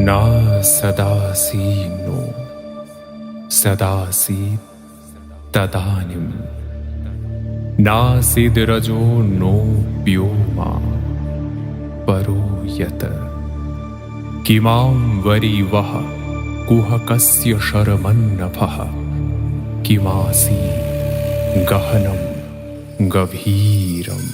न सदासीनो सदासीत् तदानीं नासीद्रजो नोऽप्योमा परो यत् किमां वरीवः कुहकस्य शरमन्नभः किमासी गहनं गभीरम्।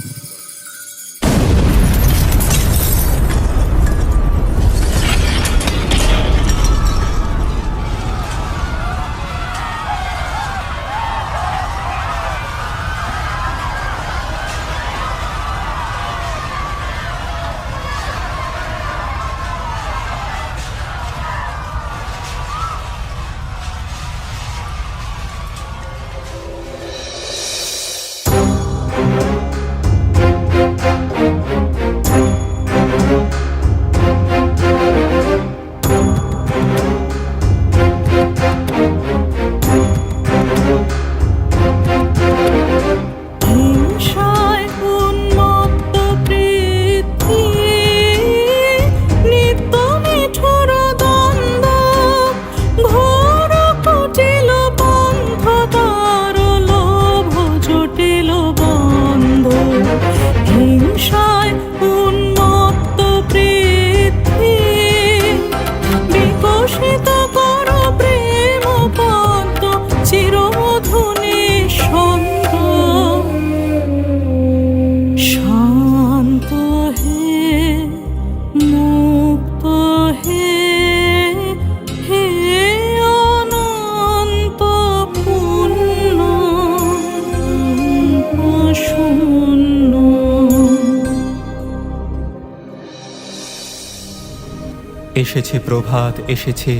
এসেছে প্রভাত, এসেছে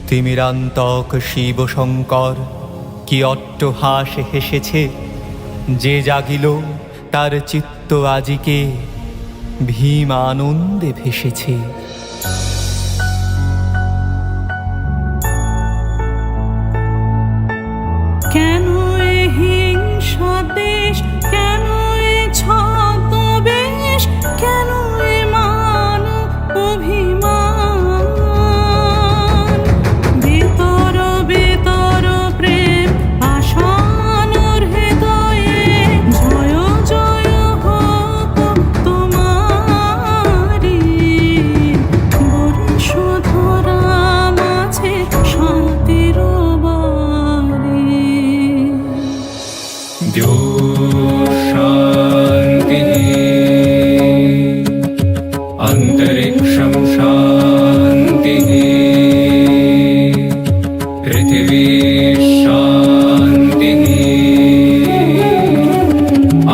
তিমিরান্তক শিব শঙ্কর, কি অট্টহাস হেসেছে যে জাগিল তার চিত্ত আজিকে ভীম আনন্দে ভেসেছে। কেন এ হিংসা দেশ, কেন এ ছদ্মবেশ, কেন এ মান অভিমান, বেতর বেতর প্রেম পাষাণর হৃদয়ে, জয় জয় হোক তোমারি, বর্ষধরা মাঝে শান্তির বাড়ি। द्यो शान्तिः अन्तरिक्षं शान्तिः पृथिवी शान्तिः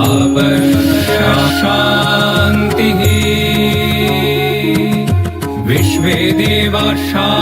आपः शान्तिः विश्वे देवा शान्तिः।